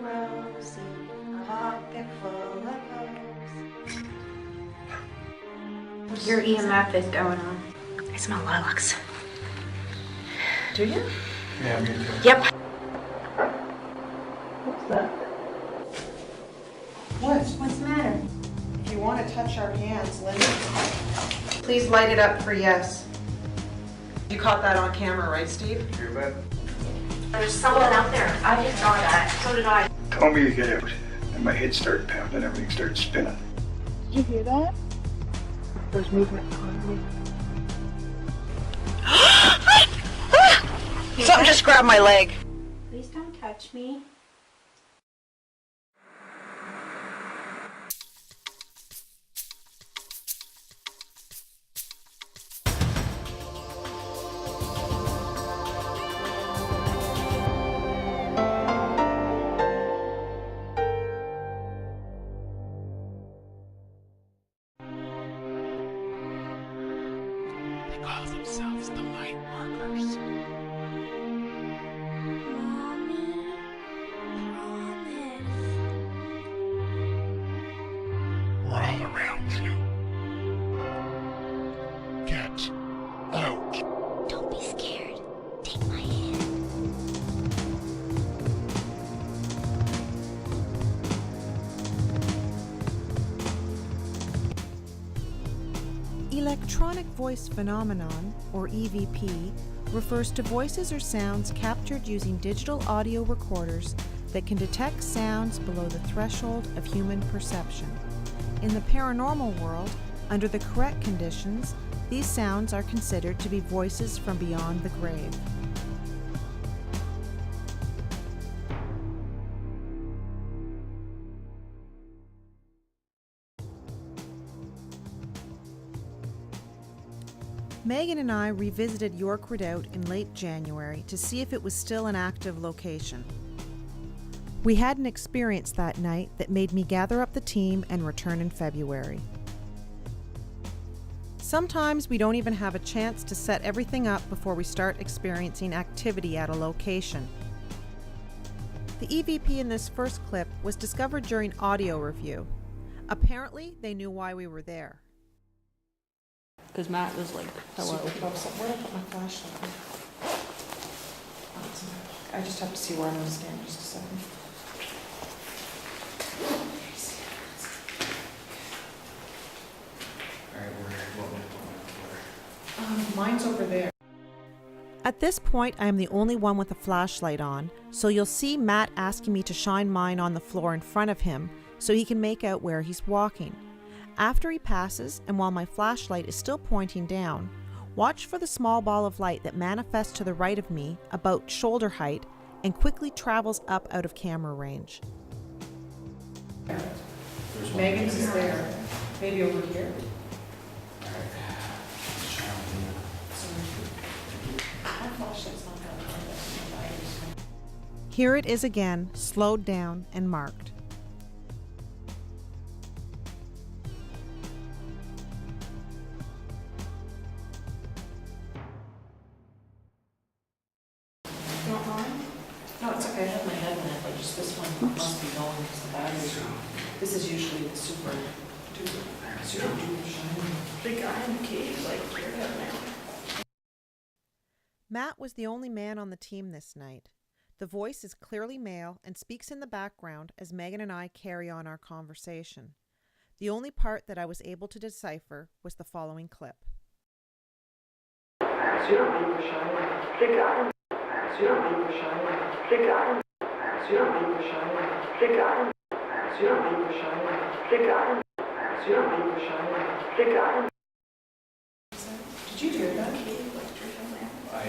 rosy, a pocket full of hoes. Your EMF is going on. I smell lilacs. Do you? Yeah, me too. Yep. What's that? What's the matter? If you want to touch our hands, Linda, please light it up for yes. You caught that on camera, right, Steve? You bet. There's someone out there. I just saw that. So did I. Told me to get out, and my head started pounding, everything started spinning. Did you hear that? There's movement on me. Something just grabbed my leg. Please don't touch me. They call themselves the light workers. We're all around you. Get out. Don't be scared. Take my hand. Electronic Voice Phenomenon, or EVP, refers to voices or sounds captured using digital audio recorders that can detect sounds below the threshold of human perception. In the paranormal world, under the correct conditions, these sounds are considered to be voices from beyond the grave. Megan and I revisited York Redoubt in late January to see if it was still an active location. We had an experience that night that made me gather up the team and return in February. Sometimes we don't even have a chance to set everything up before we start experiencing activity at a location. The EVP in this first clip was discovered during audio review. Apparently, they knew why we were there. Because Matt was like, hello. Where did I put my flashlight? Oh, it's in my pocket. I just have to see where I'm going to stand just a second. Mine's over there. At this point, I am the only one with a flashlight on, so you'll see Matt asking me to shine mine on the floor in front of him so he can make out where he's walking. After he passes, and while my flashlight is still pointing down, watch for the small ball of light that manifests to the right of me, about shoulder height, and quickly travels up out of camera range. Megan's is there. Maybe over here. Here it is again, slowed down and marked. You want mine? No, it's okay. I have my head in it, but just this one must be going because the battery's on. This is usually the super duper shiny. The guy in the cave, like, you're out now. Matt was the only man on the team this night. The voice is clearly male and speaks in the background as Megan and I carry on our conversation. The only part that I was able to decipher was the following clip. Did you hear that?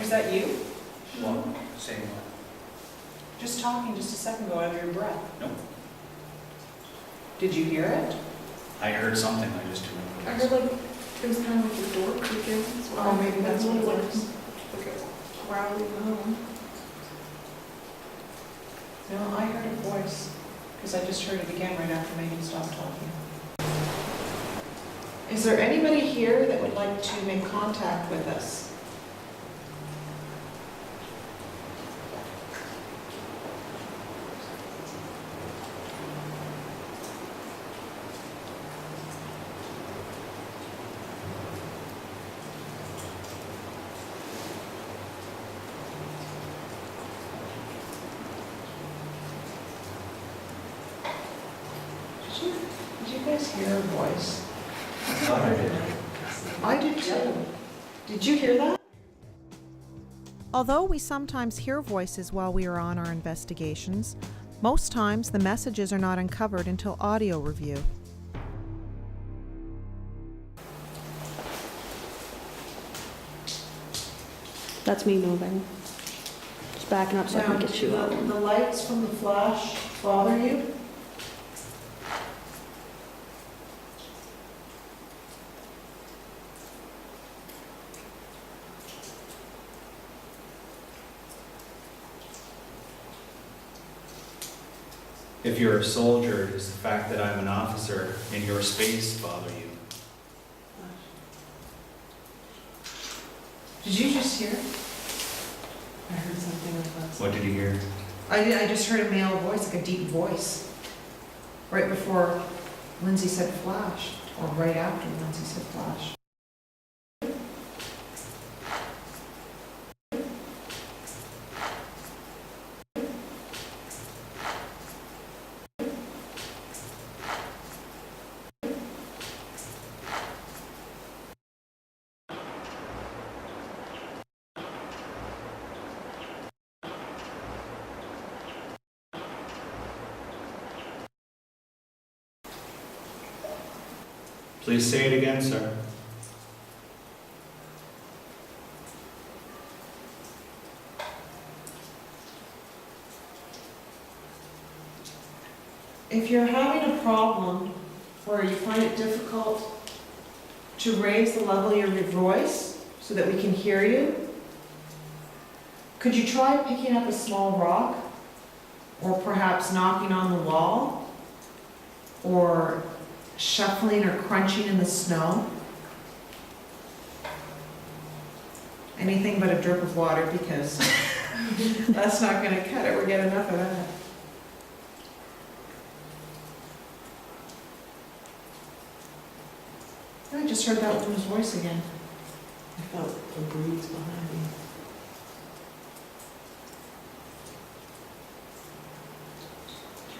Was that you? Well, same one. Just talking just a second ago under your breath. Nope. Did you hear it? I heard something, I just didn't I know. heard like, it was kind of like a door creaking. Oh, maybe that's what it like, was. like a growling moan. No, I heard a voice, because I just heard it again right after Megan stopped talking. Is there anybody here that would like to make contact with us? guys hear her voice? I did too. Did you hear that? Although we sometimes hear voices while we are on our investigations, most times the messages are not uncovered until audio review. That's me moving. Just backing up so I can get you out. The lights from the flash bother you? If you're a soldier, does the fact that I'm an officer in your space bother you? Did you just hear? I heard something like that. What did you hear? I just heard a male voice, like a deep voice. Right before Lindsay said flash, or right after Lindsay said flash. Please say it again, sir. If you're having a problem where you find it difficult to raise the level of your voice so that we can hear you, could you try picking up a small rock, or perhaps knocking on the wall, or shuffling or crunching in the snow? Anything but a drip of water, because that's not going to cut it. We're getting enough of that. I just heard that woman's voice again. I felt a breeze behind me.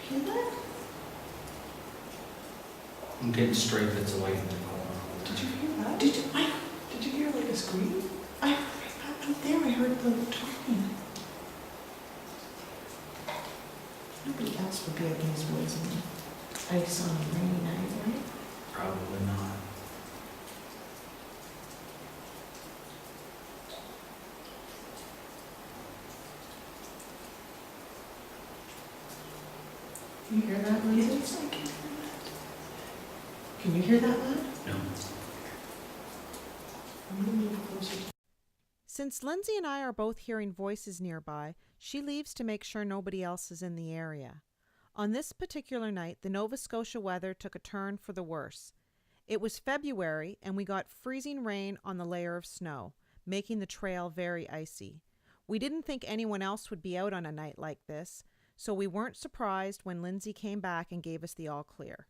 Did you hear that? I'm getting straight bits of lightning going on. Did you hear that? Did you hear like a scream? I out there. I heard the talking. Nobody else would be out in these woods on ice on a rainy night, right? Probably not. Can you hear that, Lindsay? Yes, I can hear that. Can you hear that, Matt? No. I'm gonna move closer. Since Lindsay and I are both hearing voices nearby, she leaves to make sure nobody else is in the area. On this particular night, the Nova Scotia weather took a turn for the worse. It was February, and we got freezing rain on the layer of snow, making the trail very icy. We didn't think anyone else would be out on a night like this, so we weren't surprised when Lindsay came back and gave us the all clear.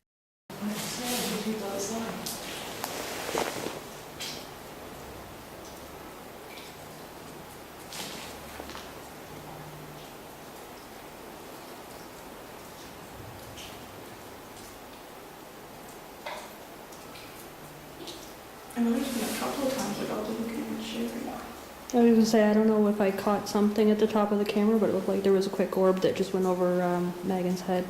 I know there's been a couple of times I got to look at your shit. I was gonna say, I don't know if I caught something at the top of the camera, but it looked like there was a quick orb that just went over Megan's head.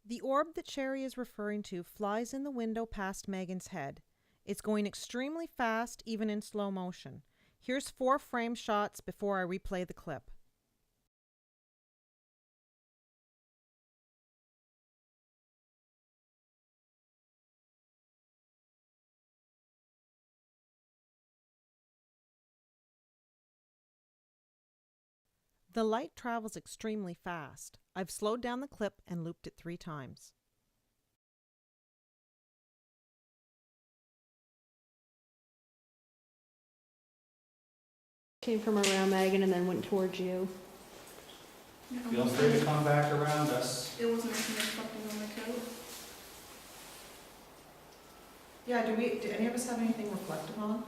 The orb that Sherry is referring to flies in the window past Megan's head. It's going extremely fast, even in slow motion. Here's 4 frame shots before I replay the clip. The light travels extremely fast. I've slowed down the clip and looped it 3 times. Came from around Megan and then went towards you. Feel free to come back around us. It wasn't anything reflecting on my coat. Yeah, do any of us have anything reflective on?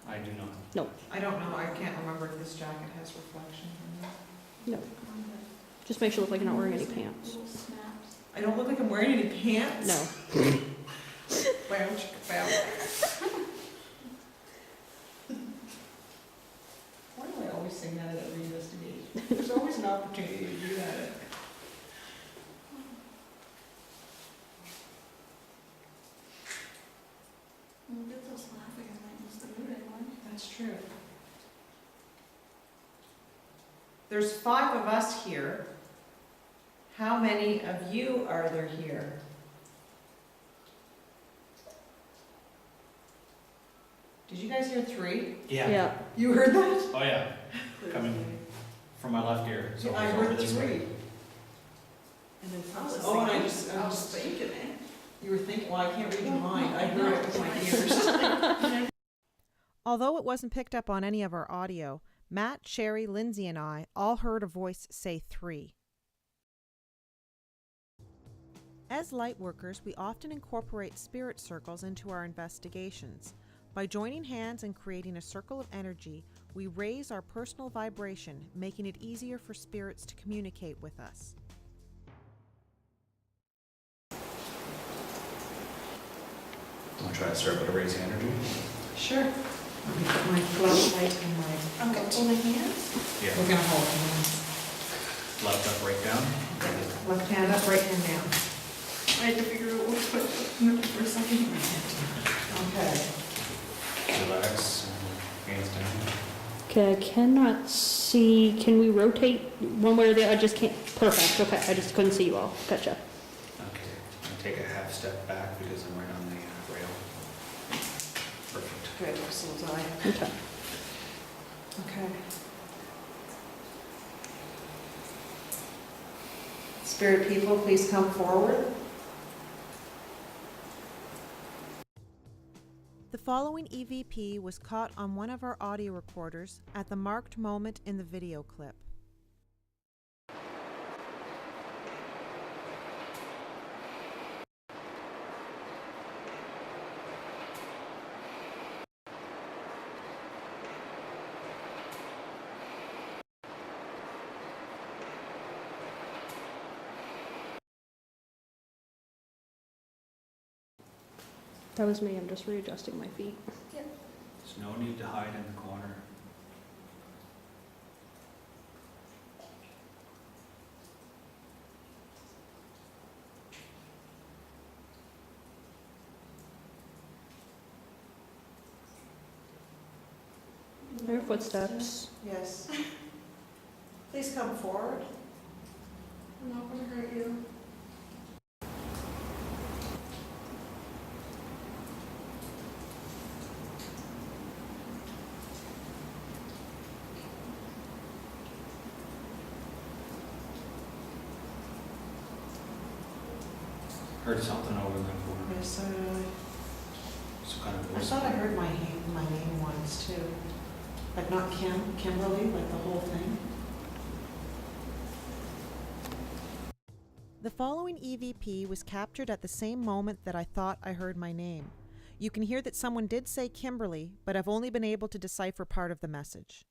I do not. No. I don't know. I can't remember if this jacket has reflection or not. No. Just make sure you look like you're not wearing any pants. Little snaps. I don't look like I'm wearing any pants. No. bow, chicka bow. Why do I always sing that at every investigation? There's always an opportunity to do that. We'll get those laughing and that was the mood anyway. That's true. There's 5 of us here. How many of you are there here? Did you guys hear 3? Yeah. You heard that? Oh, yeah. Coming from my left ear. So I it's over heard this 3. way. And then I was oh, and I thinking- just, I was thinking it. you were thinking, well, I can't read your mind. I heard it with my ears. Although it wasn't picked up on any of our audio, Matt, Sherry, Lindsay, and I all heard a voice say 3. As light workers, we often incorporate spirit circles into our investigations. By joining hands and creating a circle of energy, we raise our personal vibration, making it easier for spirits to communicate with us. Want to try to start with a raising energy? Sure. Let me put my flashlight in my bucket. Hold my hands. Yeah. We're gonna hold hands. Left up, right down. Left hand up, right hand down. I had to figure out what to put for a second. Okay. Relax. Hands down. Okay, I cannot see. Can we rotate one way or the other? I just can't. Perfect. Okay, I just couldn't see you all. Gotcha. Okay. I'll take a half step back because I'm right on the rail. Perfect. Good, so will I. Okay. Okay. Spirit people, please come forward. The following EVP was caught on one of our audio recorders at the marked moment in the video clip. That was me. I'm just readjusting my feet. There's no need to hide in the corner. There are footsteps. Yes. Please come forward. I'm not gonna hurt you. Heard something over in the corner. Yes, So kind of I thought I heard my name once too. Like not Kimberly, like the whole thing. The following EVP was captured at the same moment that I thought I heard my name. You can hear that someone did say Kimberly, but I've only been able to decipher part of the message.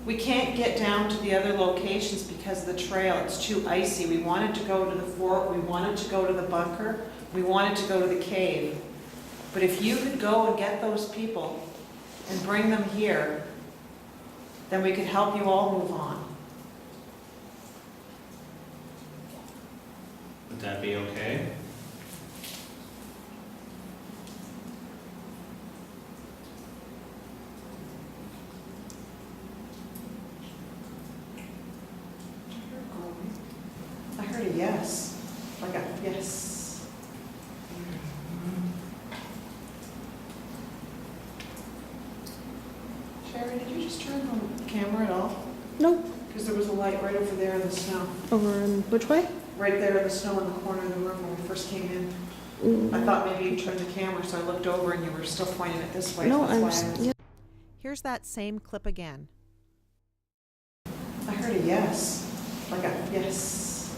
We can't get down to the other locations because of the trail. It's too icy. We wanted to go to the fort, we wanted to go to the bunker, we wanted to go to the cave. But if you could go and get those people and bring them here, then we could help you all move on. Would that be okay? I heard a yes, like a yes. Sherry, did you just turn the camera at all? Nope. Because there was a light right over there in the snow. Over in which way? Right there in the snow in the corner of the room when we first came in. I thought maybe you turned the camera, so I looked over and you were still pointing it this way. No, That's I'm. why I was- Yeah. Here's that same clip again. I heard a yes. Like a, yes.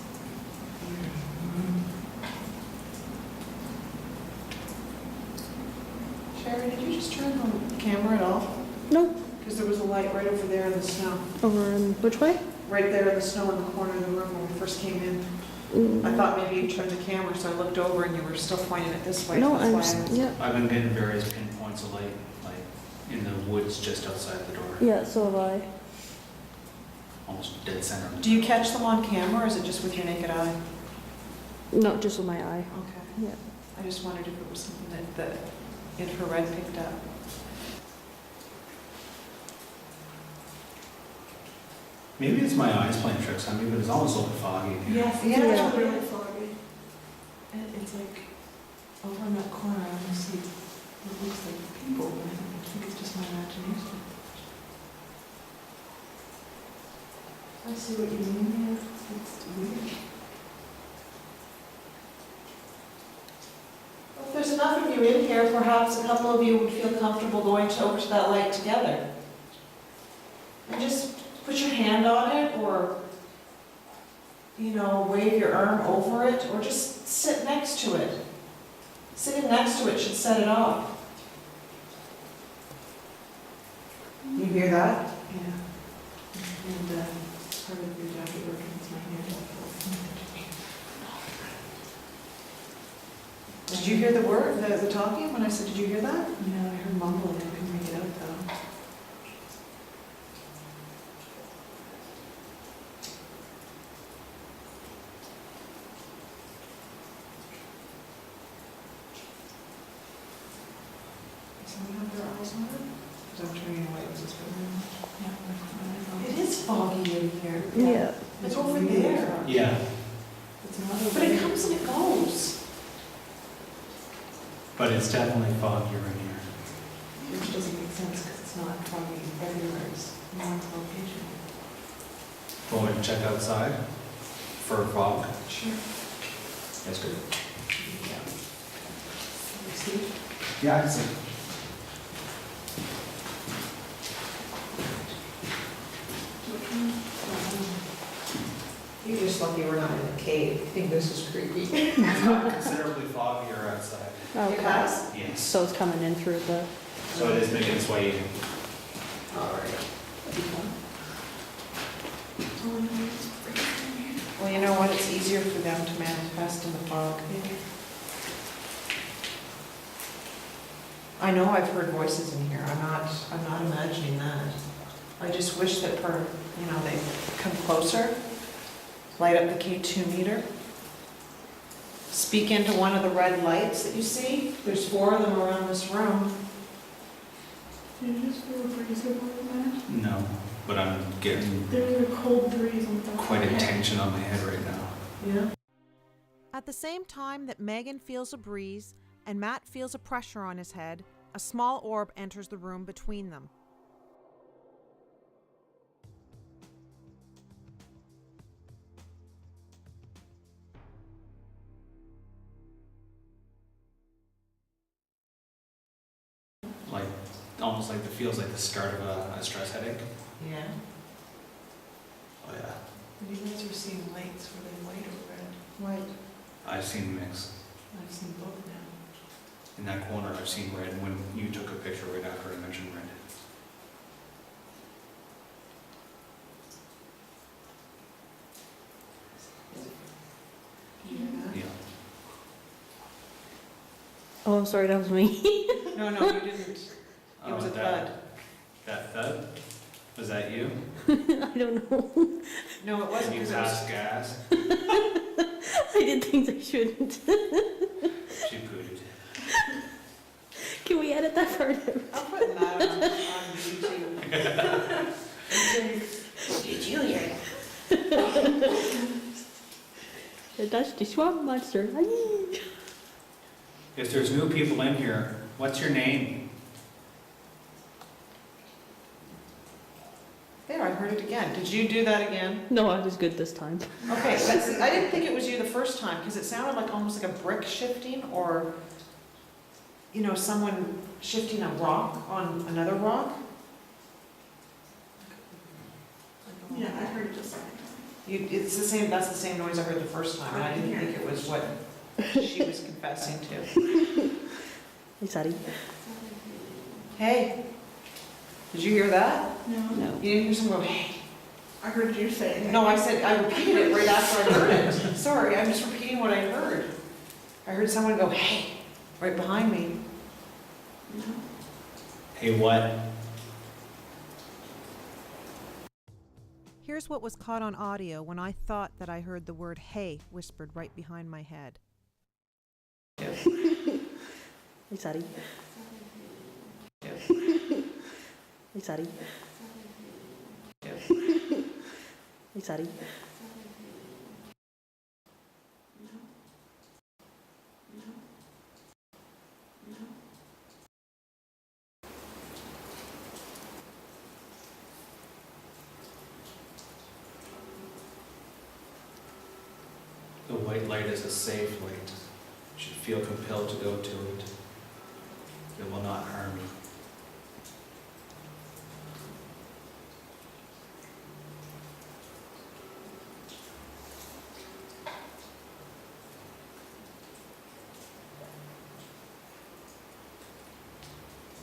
Sherry, did you just turn the camera at all? No. Because there was a light right over there in the snow. Over in which way? Right there in the snow in the corner of the room when we first came in. I thought maybe you turned the camera, so I looked over and you were still pointing it this way. No, That's I'm why I just, was- yeah. I've been getting various pinpoints of light, like in the woods just outside the door, Yeah, so have I. almost dead center. Do you catch them on camera or is it just with your naked eye? No, just with my eye. Okay. Yeah. I just wondered if it was something that infrared picked up. Maybe it's my eyes playing tricks on me, but it's almost a little foggy in here. Yes, Yeah. it's really foggy. And it's like, over in that corner, I almost see what looks like people, but I think it's just my imagination. I see what you mean, yeah. It's weird. Well, if there's enough of you in here, perhaps a couple of you would feel comfortable going over to that light together. And just put your hand on it, or, you know, wave your arm over it, or just sit next to it. Sitting next to it should set it off. You hear that? Yeah. And part of your jacket working is my hand. Did you hear the word, the talking, when I said, did you hear that? Yeah, I heard mumbling, I couldn't make it out though. Someone have their eyes on it? Because I'm turning away, it's just it is foggy in here. Yeah. It's over there. Yeah. It's not over. But it comes and it goes. But it's definitely foggier in here. Which doesn't make sense because it's not foggy everywhere. It's one location. Going to check outside for fog. Sure. That's good. Yeah. You see? Yeah, I can see. You're just lucky we're not in a cave. I think this is creepy. It's not considerably foggier outside. It has? Yes. So it's coming in through the, So it is making its way in. All right. Well, you know what? It's easier for them to manifest in the fog. I know I've heard voices in here. I'm not imagining that. I just wish that they come closer, light up the K2 meter, speak into one of the red lights that you see. There's 4 of them around this room. Did you just feel a breeze over that? No, but I'm getting There's a cold breeze on top. quite a tension on my head right now. Yeah. At the same time that Megan feels a breeze and Matt feels a pressure on his head, a small orb enters the room between them. Like, almost like it feels like the start of a stress headache. Yeah. Oh yeah. You guys are seeing lights. Were they white or red? White. I've seen mix. I've seen both now. In that corner, I've seen red when you took a picture right after I mentioned red. Did you hear that? Yeah. oh, I'm sorry, that was me. No, you didn't. It was a thud. That thud? Was that you? I don't know. No, it wasn't. Did you 'cause it pass was- gas? I did things I shouldn't. She pooted. Can we edit that part out? I'm putting that on YouTube. Did you hear that? That's the swamp monster. If there's new people in here, what's your name? There, I heard it again. Did you do that again? No, I was good this time. Okay, but see, I didn't think it was you the first time because it sounded like almost like a brick shifting or, someone shifting a rock on another rock. Yeah, I heard it just like It's the same, that's the same noise I heard the first time, and I didn't think it was what she was confessing to. Hey, Sadie. Hey, did you hear that? No. No. You didn't hear someone go, hey? I heard you say it. No, I said, I repeated it right after I heard it. Sorry, I'm just repeating what I heard. I heard someone go, hey, right behind me. No. Hey, what? Here's what was caught on audio when I thought that I heard the word hey whispered right behind my head. Hey, Sadie. Hey, Sadie. Hey, Sadie. The white light is a safe light. You should feel compelled to go to it. It will not harm you.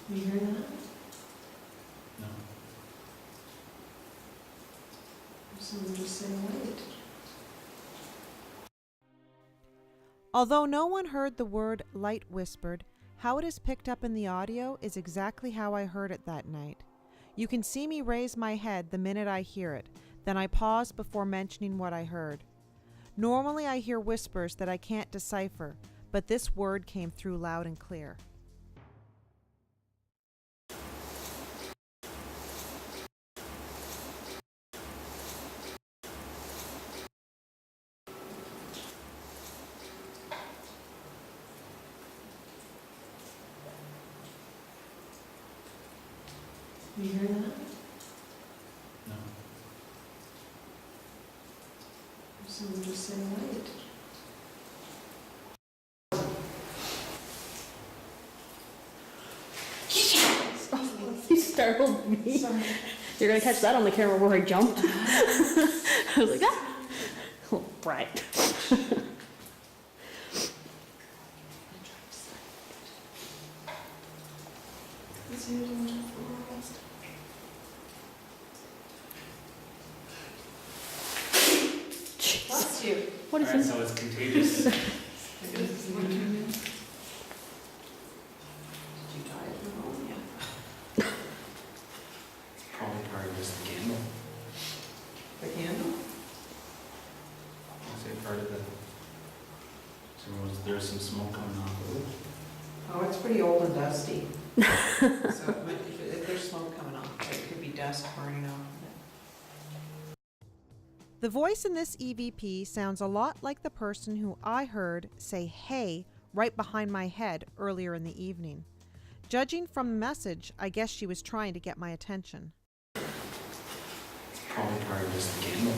You hear that? No. Someone just say wait. Although no one heard the word light whispered, how it is picked up in the audio is exactly how I heard it that night. You can see me raise my head the minute I hear it, then I pause before mentioning what I heard. Normally I hear whispers that I can't decipher, but this word came through loud and clear. You hear that? No. Someone just say wait. You startled me. Sorry. You're gonna catch that on the camera where I jumped. I was like, ah! Oh, right. Bless you. What is Alright, this? so it's contagious. Did you die of pneumonia? Probably part of this candle. The candle? I'll say part of the. There's some smoke coming off of it. Oh, it's pretty old and dusty. So if there's smoke coming off, it could be dust burning off of it. The voice in this EVP sounds a lot like the person who I heard say hey right behind my head earlier in the evening. Judging from the message, I guess she was trying to get my attention. Probably part of this candle.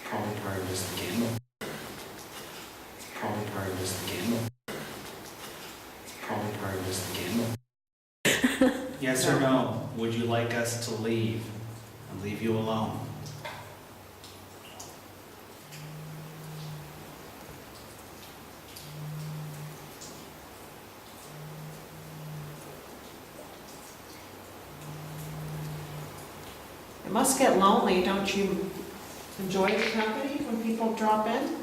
Probably part of this candle. Probably part of this candle. Probably part of this candle. Yes or no? Would you like us to leave and leave you alone? It must get lonely, don't you enjoy the company when people drop in?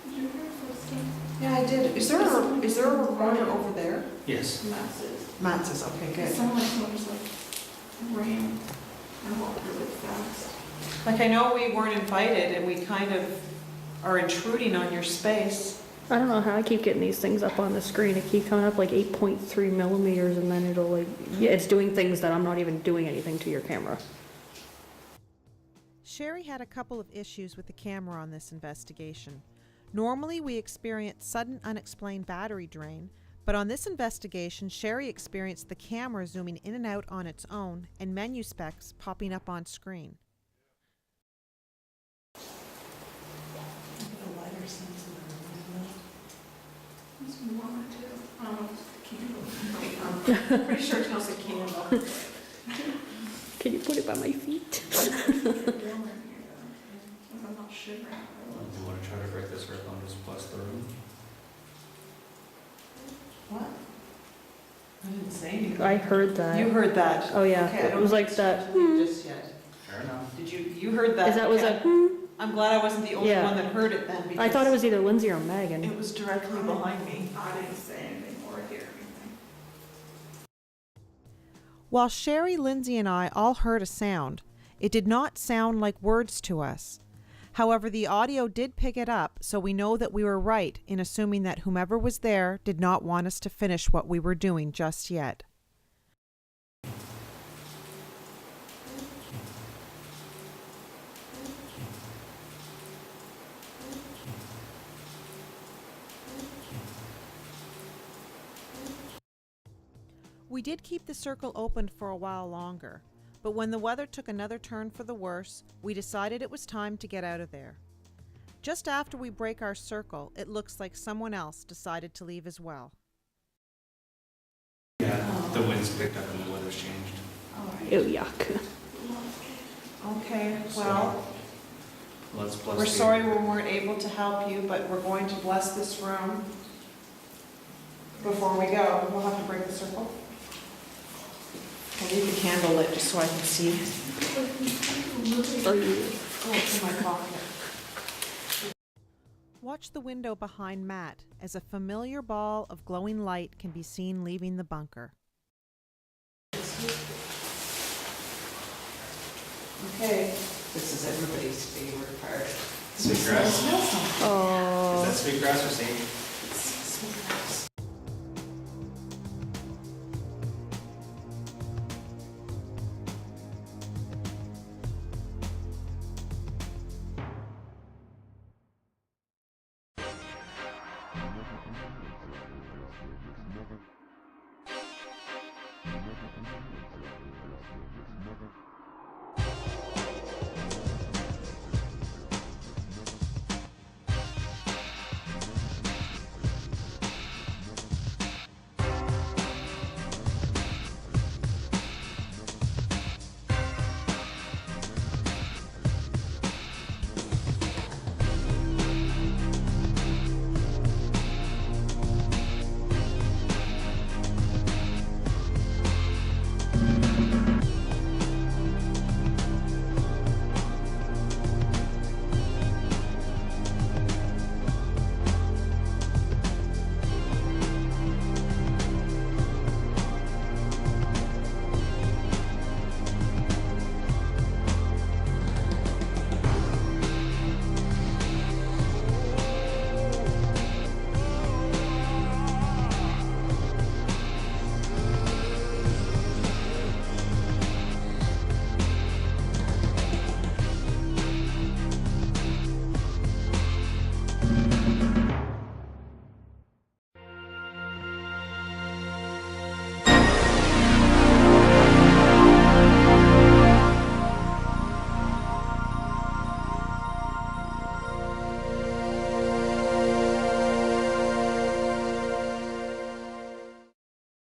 Did you hear footsteps? Yeah, I did. Is there a recorder over there? Yes. Massive. Matt says, okay, It good. sounded like someone just like ran and walked really fast. Like, I know we weren't invited and we kind of are intruding on your space. I don't know how I keep getting these things up on the screen. It keeps coming up like 8.3 millimeters and then it'll like, yeah, it's doing things that I'm not even doing anything to your camera. Sherry had a couple of issues with the camera on this investigation. Normally we experience sudden unexplained battery drain, but on this investigation Sherry experienced the camera zooming in and out on its own and menu specs popping up on screen. It's warmer too. I don't know if it's the candle. I'm pretty sure it smells like candle. Can you put it by my feet? It's warmer in here though. Like I'm not shivering. Do you want to try to break the circle and just bless the room? What? I didn't say anything. I heard that. You heard that. Oh yeah, Okay, I it don't was think like it's that. supposed to be just yet. Fair enough. Did you heard that? Is that was okay. a? I'm glad I wasn't the only Yeah. one that heard it then, because I thought it was either Lindsay or Megan. it was directly behind me. I didn't say anything or hear anything. While Sherry, Lindsay, and I all heard a sound, it did not sound like words to us. However, the audio did pick it up, so we know that we were right in assuming that whomever was there did not want us to finish what we were doing just yet. We did keep the circle open for a while longer, but when the weather took another turn for the worse, we decided it was time to get out of there. Just after we break our circle, it looks like someone else decided to leave as well. Yeah, the wind's picked up and the weather's changed. Ew, yuck. Okay, well, Let's bless we're the- sorry we weren't able to help you, but we're going to bless this room before we go. We'll have to break the circle. I'll leave the candle lit just so I can see. Are you? Oh, it's in my pocket. Watch the window behind Matt as a familiar ball of glowing light can be seen leaving the bunker. Okay, this is everybody's favorite part. Sweetgrass? Oh. Is that sweetgrass or sage?